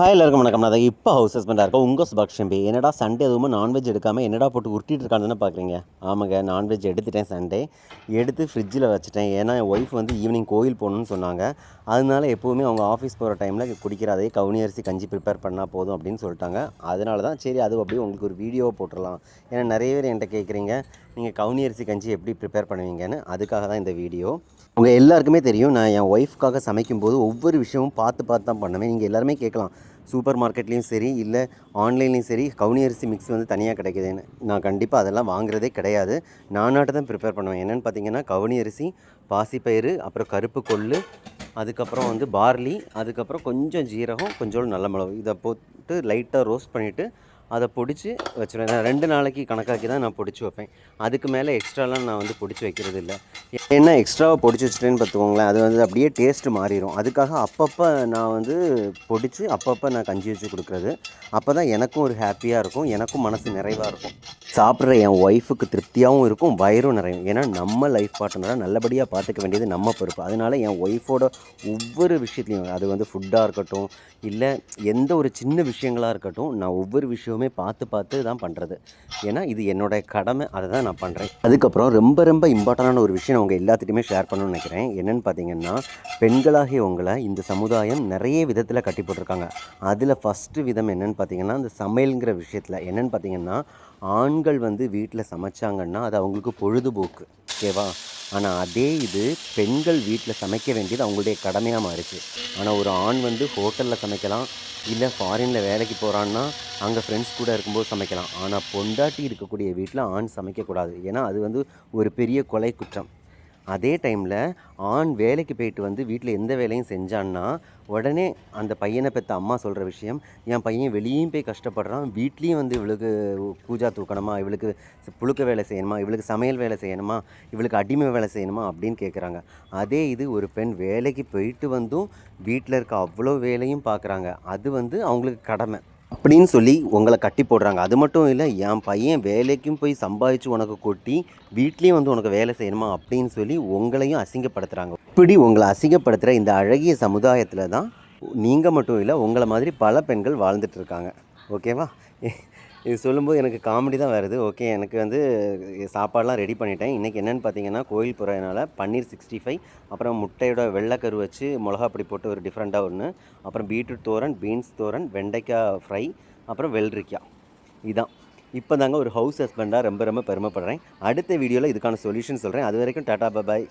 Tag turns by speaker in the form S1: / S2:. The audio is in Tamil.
S1: எல்லாருக்கும் வணக்கம். நான் இப்போ ஹவுஸ் ஹஸ்பண்டாக இருக்கேன். உங்கள் சுபாஷ் ஷம்பி. என்னடா சண்டே எதுவுமே நான்வெஜ் எடுக்காமல் என்னடா போட்டு உருட்டிட்டு இருக்கான்னு பார்க்குறீங்க. ஆமாங்க, நான்வெஜ் எடுத்துட்டேன். சண்டே எடுத்து ஃப்ரிட்ஜில் வச்சுட்டேன். ஏன்னா என் ஒய்ஃப் வந்து ஈவினிங் கோயில் போகணுன்னு சொன்னாங்க. அதனால எப்போவுமே அவங்க ஆஃபீஸ் போகிற டைமில் குடிக்கிற அதே கவுனி அரிசி கஞ்சி ப்ரிப்பேர் பண்ணால் போதும் அப்படின்னு சொல்லிட்டாங்க. அதனால தான் சரி அது அப்படியே உங்களுக்கு ஒரு வீடியோவை போட்டுடலாம். ஏன்னா நிறைய பேர் என்கிட்ட கேட்குறீங்க, நீங்கள் கவுனி அரிசி கஞ்சி எப்படி ப்ரிப்பேர் பண்ணுவீங்கன்னு. அதுக்காக தான் இந்த வீடியோ. உங்கள் எல்லாருக்குமே தெரியும், நான் என் ஒய்ஃப்காக சமைக்கும்போது ஒவ்வொரு விஷயமும் பார்த்து தான் பண்ணுவேன். நீங்கள் எல்லாருமே கேட்கலாம், சூப்பர் மார்க்கெட்லேயும் சரி இல்லை ஆன்லைன்லேயும் சரி கவுனி அரிசி மிக்ஸ் வந்து தனியாக கிடைக்குதுன்னு. நான் கண்டிப்பாக அதெல்லாம் வாங்குறதே கிடையாது. நானாட்ட தான் ப்ரிப்பேர் பண்ணுவேன். என்னென்னு பார்த்தீங்கன்னா, கவுனி அரிசி, பாசிப்பயிறு, அப்புறம் கருப்பு கொள்ளு, அதுக்கப்புறம் வந்து பார்லி, அதுக்கப்புறம் கொஞ்சம் ஜீரகம், கொஞ்சோண்டு நல்ல மிளகு, இதை போட்டு லைட்டாக ரோஸ்ட் பண்ணிவிட்டு அதை பொடிச்சு வச்சுருவேன். நான் 2 நாளைக்கு கணக்காக்கி தான் நான் பொடிச்சு வைப்பேன். அதுக்கு மேலே எக்ஸ்ட்ராலாம் நான் வந்து பொடிச்சு வைக்கிறது இல்லை. ஏன்னா எக்ஸ்ட்ராவாக பொடிச்சு வச்சுட்டேன்னு பார்த்துக்கோங்களேன், அது வந்து அப்படியே டேஸ்ட்டு மாறிடும். அதுக்காக அப்பப்போ நான் வந்து பொடிச்சு அப்பப்போ நான் கஞ்சி வச்சு கொடுக்குறது. அப்போ தான் எனக்கும் ஒரு ஹாப்பியாக இருக்கும், எனக்கும் மனசு நிறைவாக இருக்கும். சாப்பிட்ற என் ஒய்ஃபுக்கு திருப்தியாகவும் இருக்கும், வயிறும் நிறையும். ஏன்னா நம்ம லைஃப் பார்ட்னராக நல்லபடியாக பார்த்துக்க வேண்டியது நம்ம பொறுப்பு. அதனால் என் ஒய்ஃபோட ஒவ்வொரு விஷயத்துலையும், அது வந்து ஃபுட்டாக இருக்கட்டும் இல்லை எந்த ஒரு சின்ன விஷயங்களாக இருக்கட்டும், நான் ஒவ்வொரு விஷயமுமே பார்த்து தான் பண்ணுறது. ஏன்னா இது என்னோடய கடமை, அதை தான் நான் பண்ணுறேன். அதுக்கப்புறம் ரொம்ப இம்பார்ட்டண்டான ஒரு விஷயம் நான் உங்கள் எல்லாத்துட்டையுமே ஷேர் பண்ணணும்னு நினைக்கிறேன். என்னென்னு பார்த்தீங்கன்னா, பெண்களாகிய உங்களை இந்த சமுதாயம் நிறைய விதத்தில் கட்டி போட்டிருக்காங்க. அதில் ஃபஸ்ட்டு விதம் என்னென்னு பார்த்தீங்கன்னா, இந்த சமையலுங்கிற விஷயத்தில் என்னென்னு பார்த்தீங்கன்னா, ஆண்கள் வந்து வீட்டில் சமைச்சாங்கன்னா அது அவங்களுக்கு பொழுதுபோக்கு, ஓகேவா? ஆனால் அதே இது பெண்கள் வீட்டில் சமைக்க வேண்டியது அவங்களுடைய கடமையாக மாறிச்சு. ஆனால் ஒரு ஆண் வந்து ஹோட்டலில் சமைக்கலாம், இல்லை ஃபாரினில் வேலைக்கு போகிறான்னா அங்கே ஃப்ரெண்ட்ஸ் கூட இருக்கும்போது சமைக்கலாம். ஆனால் பொண்டாட்டி இருக்கக்கூடிய வீட்டில் ஆண் சமைக்கக்கூடாது. ஏன்னா அது வந்து ஒரு பெரிய கொலை குற்றம். அதே டைமில் ஆண் வேலைக்கு போயிட்டு வந்து வீட்டில் எந்த வேலையும் செஞ்சான்னா உடனே அந்த பையனை பெற்ற அம்மா சொல்கிற விஷயம், என் பையன் வெளியும் போய் கஷ்டப்படுறான், வீட்லேயும் வந்து இவளுக்கு பூஜா தூக்கணுமா, இவளுக்கு புழுக்க வேலை செய்யணுமா, இவளுக்கு சமையல் வேலை செய்யணுமா, இவளுக்கு அடிமை வேலை செய்யணுமா அப்படின்னு கேட்குறாங்க. அதே இது ஒரு பெண் வேலைக்கு போயிட்டு வந்தும் வீட்டில் இருக்க அவ்வளோ வேலையும் பார்க்குறாங்க. அது வந்து அவங்களுக்கு கடமை அப்படின்னு சொல்லி உங்களை கட்டி போடுறாங்க. அது மட்டும் இல்லை, என் பையன் வேலைக்கும் போய் சம்பாதிச்சு உனக்கு கொட்டி வீட்லேயும் வந்து உனக்கு வேலை செய்யணுமா அப்படின்னு சொல்லி உங்களையும் அசிங்கப்படுத்துகிறாங்க. இப்படி உங்களை அசிங்கப்படுத்துகிற இந்த அழகிய சமுதாயத்தில் தான் நீங்கள் மட்டும் இல்லை, உங்களை மாதிரி பல பெண்கள் வாழ்ந்துட்டுருக்காங்க. ஓகேவா? இது சொல்லும்போது எனக்கு காமெடி தான் வருது. ஓகே, எனக்கு வந்து சாப்பாடெலாம் ரெடி பண்ணிட்டேன். இன்றைக்கி என்னென்னு பார்த்தீங்கன்னா, கோயில் போகிறதுனால பன்னீர் 65, அப்புறம் முட்டையோட வெள்ளைக்கரு வச்சு மிளகாப்பொடி போட்டு ஒரு டிஃப்ரெண்ட்டாக ஒன்று, அப்புறம் பீட்ரூட் தோரன், பீன்ஸ் தோரன், வெண்டைக்காய் ஃப்ரை, அப்புறம் வெள்ளரிக்காய். இதான். இப்போ தாங்க ஒரு ஹவுஸ் ஹஸ்பண்டாக ரொம்ப பெருமைப்படுறேன். அடுத்த வீடியோவில் இதுக்கான சொல்யூஷன் சொல்கிறேன். அது வரைக்கும் டாடா பாய்.